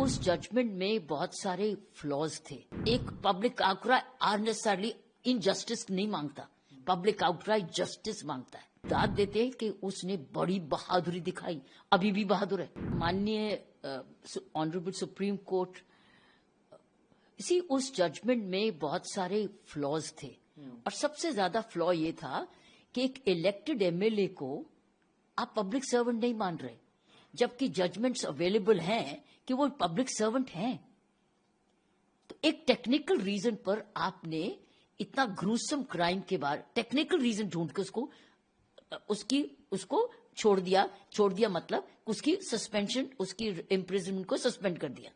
उस जजमेंट में बहुत सारे फ्लॉज थे. एक पब्लिक आउटक्राई अननेसेसरली इनजस्टिस नहीं मांगता, पब्लिक आउटक्राई जस्टिस मांगता है. दाद देते हैं कि उसने बड़ी बहादुरी दिखाई, अभी भी बहादुर है. माननीय ऑनरेबल सुप्रीम कोर्ट, इसी उस जजमेंट में बहुत सारे फ्लॉज थे और सबसे ज्यादा फ्लॉ ये था कि एक इलेक्टेड एमएलए को आप पब्लिक सर्वेंट नहीं मान रहे, जबकि जजमेंट्स अवेलेबल हैं कि वो पब्लिक सर्वेंट हैं. तो एक टेक्निकल रीजन पर आपने इतना ग्रूसम क्राइम के बाद टेक्निकल रीजन ढूंढ के उसको छोड़ दिया मतलब उसकी सस्पेंशन, उसकी इम्प्रिजनमेंट को सस्पेंड कर दिया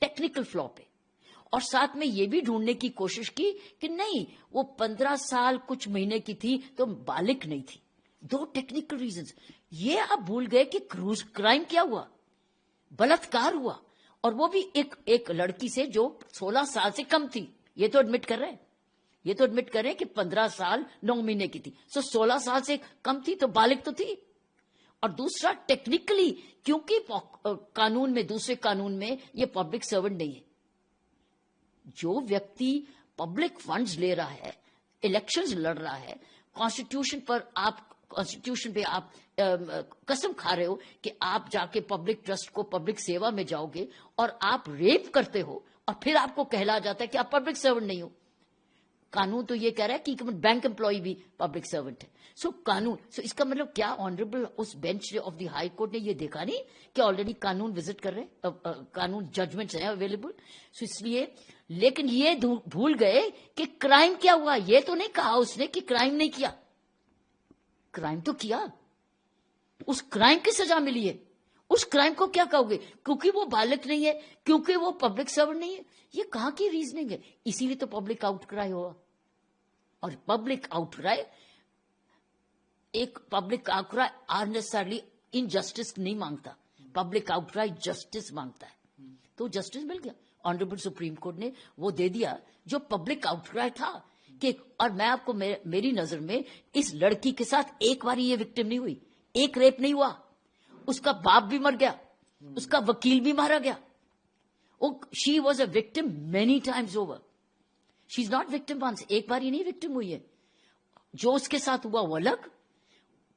टेक्निकल फ्लॉ पे. और साथ में ये भी ढूंढने की कोशिश की कि नहीं, वो 15 साल कुछ महीने की थी तो बालिग नहीं थी. दो टेक्निकल रीजंस. ये आप भूल गए कि क्राइम क्या हुआ, बलात्कार हुआ, और वो भी एक लड़की से जो 16 साल से कम थी. ये तो एडमिट कर रहे हैं कि 15 साल 9 महीने की थी, सो 16 साल से कम थी तो बालिग तो थी. और दूसरा टेक्निकली, क्योंकि कानून में, दूसरे कानून में ये पब्लिक सर्वेंट नहीं है. जो व्यक्ति पब्लिक फंड्स ले रहा है, इलेक्शंस लड़ रहा है, कॉन्स्टिट्यूशन पे आप कसम खा रहे हो कि आप जाके पब्लिक ट्रस्ट को, पब्लिक सेवा में जाओगे और आप रेप करते हो और फिर आपको कहला जाता है कि आप पब्लिक सर्वेंट नहीं हो. कानून तो ये कह रहा है कि बैंक एम्प्लॉय भी पब्लिक सर्वेंट है. सो इसका मतलब क्या ऑनरेबल उस bench of the high court ने ये देखा नहीं कि ऑलरेडी कानून विजिट कर रहे हैं, कानून जजमेंट्स हैं अवेलेबल. सो इसलिए, लेकिन ये भूल गए कि क्राइम क्या हुआ. ये तो नहीं कहा उसने कि क्राइम नहीं किया, क्राइम तो किया. उस क्राइम की सजा मिली है. उस क्राइम को क्या कहोगे? क्योंकि वो बालिग नहीं है, क्योंकि वो पब्लिक सर्वेंट नहीं है. ये कहां की रीजनिंग है? इसीलिए तो पब्लिक आउटक्राई हुआ. और पब्लिक आउटक्राई अननेसेसरली इनजस्टिस नहीं मांगता, पब्लिक आउटक्राई जस्टिस मांगता है. तो जस्टिस मिल गया. ऑनरेबल सुप्रीम कोर्ट ने वो दे दिया जो पब्लिक आउटक्राई था कि. और मैं आपको, मेरी नजर में इस लड़की के साथ एक बार ये विक्टिम नहीं हुई, एक रेप नहीं हुआ. उसका बाप भी मर गया, उसका वकील भी मारा गया. She was a victim many times over. She is not victim once. एक बार ही नहीं विक्टिम हुई है. जो उसके साथ हुआ वो अलग,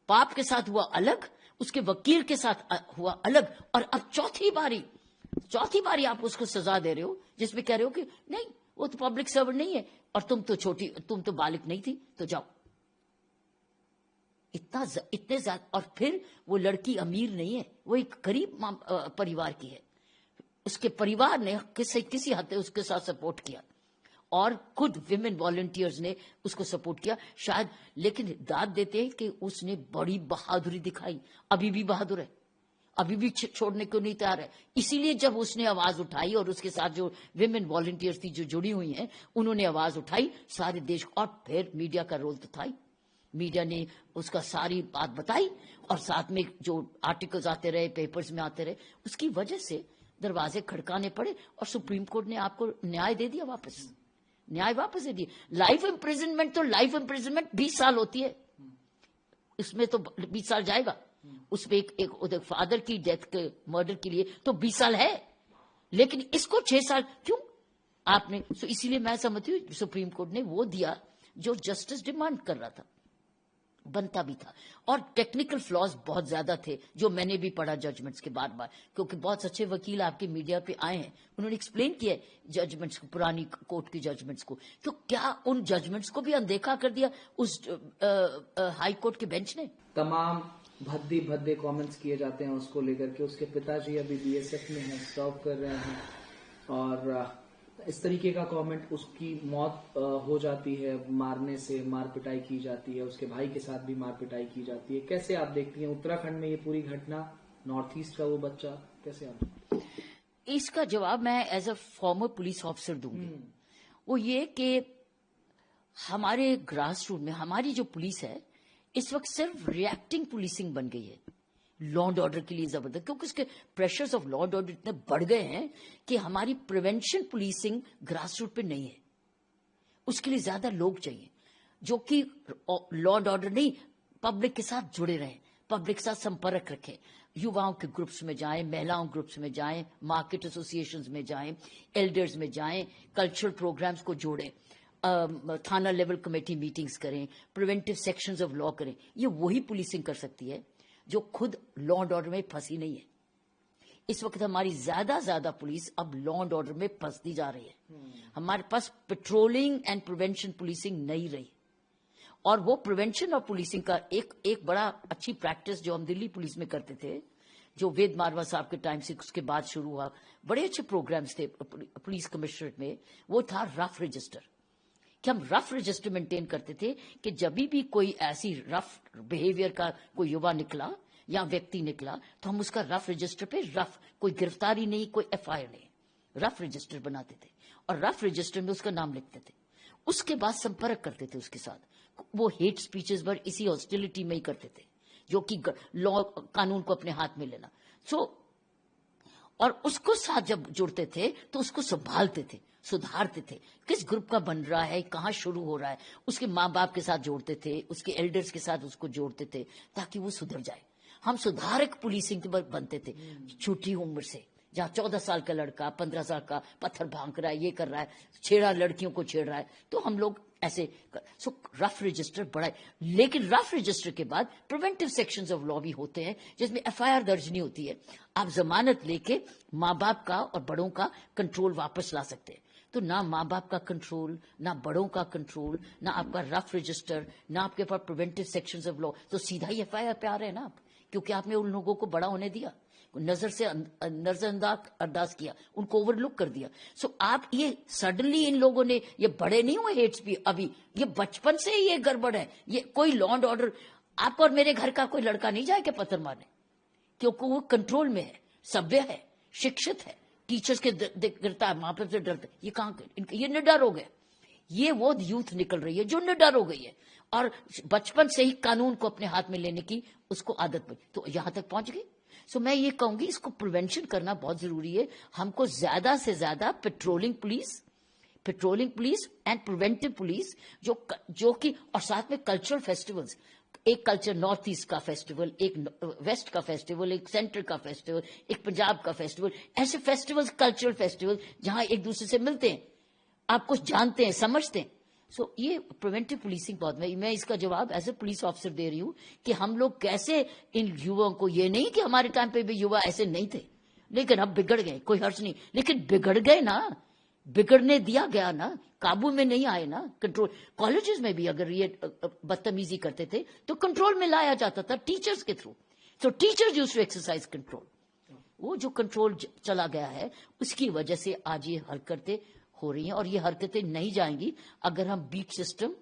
बाप के साथ हुआ अलग, उसके वकील के साथ हुआ अलग, और अब चौथी बारी आप उसको सजा दे रहे हो जिसमें कह रहे हो कि नहीं, वो तो पब्लिक सर्वेंट नहीं है और तुम तो बालिग नहीं थी, तो जाओ. इतने ज्यादा. और फिर वो लड़की अमीर नहीं है, वो एक गरीब परिवार की है. उसके परिवार ने किसी हद तक उसके साथ सपोर्ट किया और खुद विमेन वॉलंटियर्स ने उसको सपोर्ट किया शायद. लेकिन दाद देते हैं कि उसने बड़ी बहादुरी दिखाई, अभी भी बहादुर है, अभी भी छोड़ने को नहीं तैयार है. इसीलिए जब उसने आवाज उठाई और उसके साथ जो विमेन वॉलंटियर्स थी जो जुड़ी हुई हैं, उन्होंने आवाज उठाई सारे देश. और फिर मीडिया का रोल तो था ही. मीडिया ने उसका सारी बात बताई और साथ में जो आर्टिकल्स आते रहे, पेपर्स में आते रहे, उसकी वजह से दरवाजे खड़काने पड़े और सुप्रीम कोर्ट ने आपको न्याय दे दिया, न्याय वापस दे दिया. लाइफ इम्प्रिजनमेंट तो लाइफ इम्प्रिजनमेंट 20 साल होती है, इसमें तो 20 साल जाएगा. उसमें एक फादर की डेथ के मर्डर के लिए तो 20 साल है, लेकिन इसको 6 साल क्यों आपने? तो इसीलिए मैं समझती हूँ सुप्रीम कोर्ट ने वो दिया जो जस्टिस डिमांड कर रहा था, बनता भी था. और टेक्निकल फ्लॉज बहुत ज्यादा थे जो मैंने भी पढ़ा जजमेंट्स के बार, क्योंकि बहुत अच्छे वकील आपके मीडिया पे आए हैं, उन्होंने एक्सप्लेन किया जजमेंट्स को, पुरानी कोर्ट की जजमेंट्स को. तो क्या उन जजमेंट्स को भी अनदेखा कर दिया उस हाई कोर्ट के बेंच ने? तमाम भद्दे कमेंट्स किए जाते हैं उसको लेकर के. उसके पिताजी अभी बीएसएफ में हैं, सर्व कर रहे हैं, और इस तरीके का कमेंट, उसकी मौत हो जाती है मारने से, मार पिटाई की जाती है, उसके भाई के साथ भी मार पिटाई की जाती है. कैसे आप देखती हैं उत्तराखंड में ये पूरी घटना, नॉर्थ ईस्ट का वो बच्चा, कैसे आप? इसका जवाब मैं as a former police officer दूंगी. वो ये कि हमारे ग्रास रूट में हमारी जो पुलिस है इस वक्त सिर्फ रिएक्टिंग पुलिसिंग बन गई है लॉ एंड ऑर्डर के लिए जबरदस्त, क्योंकि उसके pressures of law and order इतने बढ़ गए हैं कि हमारी प्रिवेंशन पुलिसिंग ग्रास रूट पे नहीं है. उसके लिए ज्यादा लोग चाहिए जो कि लॉ एंड ऑर्डर नहीं, पब्लिक के साथ जुड़े रहें, पब्लिक के साथ संपर्क रखें, युवाओं के ग्रुप्स में जाएं, महिलाओं ग्रुप्स में जाएं, मार्केट एसोसिएशंस में जाएं, एल्डर्स में जाएं, कल्चरल प्रोग्राम्स को जोड़ें, थाना लेवल कमेटी मीटिंग्स करें, प्रिवेंटिव सेक्शंस ऑफ लॉ करें। ये वही पुलिसिंग कर सकती है जो खुद लॉ एंड ऑर्डर में फंसी नहीं है। इस वक्त हमारी ज्यादा पुलिस अब लॉ एंड ऑर्डर में फंसती जा रही है। हमारे पास पेट्रोलिंग एंड प्रिवेंशन पुलिसिंग नहीं रही, और वो प्रिवेंशन और पुलिसिंग का एक बड़ा अच्छी प्रैक्टिस जो हम दिल्ली पुलिस में करते थे, जो वेद मारवा साहब के टाइम से उसके बाद शुरू हुआ, बड़े अच्छे प्रोग्राम्स थे पुलिस कमिश्नरेट में, वो था रफ रजिस्टर, कि हम रफ रजिस्टर मेंटेन करते थे कि जब भी कोई ऐसी रफ बिहेवियर का कोई युवा निकला या व्यक्ति निकला तो हम उसका रफ रजिस्टर पे कोई गिरफ्तारी नहीं, कोई एफआईआर नहीं, रफ रजिस्टर बनाते थे और रफ रजिस्टर में उसका नाम लिखते थे। उसके बाद संपर्क करते थे उसके साथ। वो हेट स्पीचेस पर इसी हॉस्टिलिटी में ही करते थे, जो कि लॉ कानून को अपने हाथ में लेना। और उसको साथ जब जुड़ते थे तो उसको संभालते थे, सुधारते थे, किस ग्रुप का बन रहा है, कहाँ शुरू हो रहा है, उसके माँ बाप के साथ जोड़ते थे, उसके एल्डर्स के साथ उसको जोड़ते थे ताकि वो सुधर जाए। हम सुधारक पुलिसिंग बनते थे छोटी उम्र से, जहाँ 14 साल का लड़का 15 साल का पत्थर भांग रहा है, ये कर रहा है, छेड़ा लड़कियों को छेड़ रहा है, तो हम लोग ऐसे रफ रजिस्टर बड़ा है। लेकिन रफ रजिस्टर के बाद प्रिवेंटिव सेक्शंस ऑफ लॉ भी होते हैं जिसमें एफआईआर दर्ज नहीं होती है। आप जमानत लेके माँ बाप का और बड़ों का कंट्रोल वापस ला सकते हैं। तो ना माँ बाप का कंट्रोल, ना बड़ों का कंट्रोल, ना आपका रफ रजिस्टर, ना आपके पास प्रिवेंटिव सेक्शंस ऑफ लॉ, तो सीधा ही एफआईआर पे आ रहे हैं ना आप, क्योंकि आपने उन लोगों को बड़ा होने दिया, नजरअंदाज किया, उनको ओवरलुक कर दिया। आप ये सडनली इन लोगों ने, ये बड़े नहीं हुए हेट्स भी अभी, ये बचपन से ही ये गड़बड़ है। ये कोई लॉ एंड ऑर्डर, आप और मेरे घर का कोई लड़का नहीं जाएगा पत्थर मारने, क्योंकि वो कंट्रोल में है, सभ्य है, शिक्षित है, टीचर्स के डरता है, माँ बाप से डरता है। ये कहाँ, ये निडर हो गए। ये वो यूथ निकल रही है जो निडर हो गई है और बचपन से ही कानून को अपने हाथ में लेने की उसको आदत पड़ी, तो यहां तक पहुंच गई। मैं ये कहूंगी इसको प्रिवेंशन करना बहुत जरूरी है। हमको ज्यादा से ज्यादा patrolling police and preventive police जो कि, और साथ में कल्चरल फेस्टिवल्स, एक कल्चर नॉर्थ ईस्ट का फेस्टिवल, एक वेस्ट का फेस्टिवल, एक सेंट्रल का फेस्टिवल, एक पंजाब का फेस्टिवल, ऐसे फेस्टिवल्स, कल्चरल फेस्टिवल जहां एक दूसरे से मिलते हैं, आप कुछ जानते हैं, समझते हैं। ये प्रिवेंटिव पुलिसिंग बहुत, मैं इसका जवाब एज ए पुलिस ऑफिसर दे रही हूं कि हम लोग कैसे इन युवाओं को, ये नहीं कि हमारे टाइम पे भी युवा ऐसे नहीं थे, लेकिन अब बिगड़ गए, कोई हर्ष नहीं, लेकिन बिगड़ गए ना, बिगड़ने दिया गया ना, काबू में नहीं आए ना। कंट्रोल, कॉलेजेस में भी अगर ये बदतमीजी करते थे तो कंट्रोल में लाया जाता था टीचर्स के through. Teachers used to exercise control. वो जो कंट्रोल चला गया है उसकी वजह से आज ये हरकतें हो रही हैं, और ये हरकतें नहीं जाएंगी अगर हम beat system,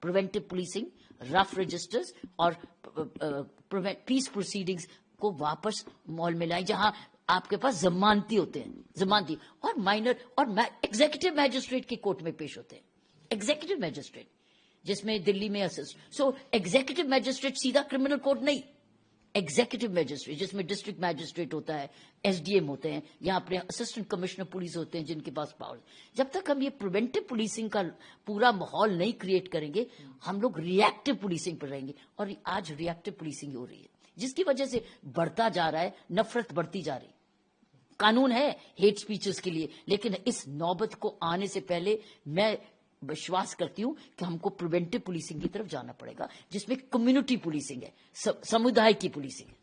preventive policing, rough registers और पीस प्रोसीडिंग्स को वापस मॉल में लाएं, जहां आपके पास जमानती होते हैं, जमानती और माइनर और एग्जीक्यूटिव मैजिस्ट्रेट की कोर्ट में पेश होते हैं। एग्जीक्यूटिव मैजिस्ट्रेट जिसमें दिल्ली में एग्जीक्यूटिव मैजिस्ट्रेट सीधा क्रिमिनल कोर्ट नहीं, एग्जीक्यूटिव मैजिस्ट्रेट जिसमें डिस्ट्रिक्ट मैजिस्ट्रेट होता है, एसडीएम होते हैं, या अपने असिस्टेंट कमिश्नर पुलिस होते हैं जिनके पास पावर। जब तक हम ये प्रिवेंटिव पुलिसिंग का पूरा माहौल नहीं क्रिएट करेंगे, हम लोग रिएक्टिव पुलिसिंग पर रहेंगे, और आज रिएक्टिव पुलिसिंग हो रही है जिसकी वजह से बढ़ता जा रहा है, नफरत बढ़ती जा रही है। कानून है हेट स्पीचेस के लिए, लेकिन इस नौबत को आने से पहले मैं विश्वास करती हूं कि हमको प्रिवेंटिव पुलिसिंग की तरफ जाना पड़ेगा, जिसमें कम्युनिटी पुलिसिंग है, समुदाय की पुलिसिंग है।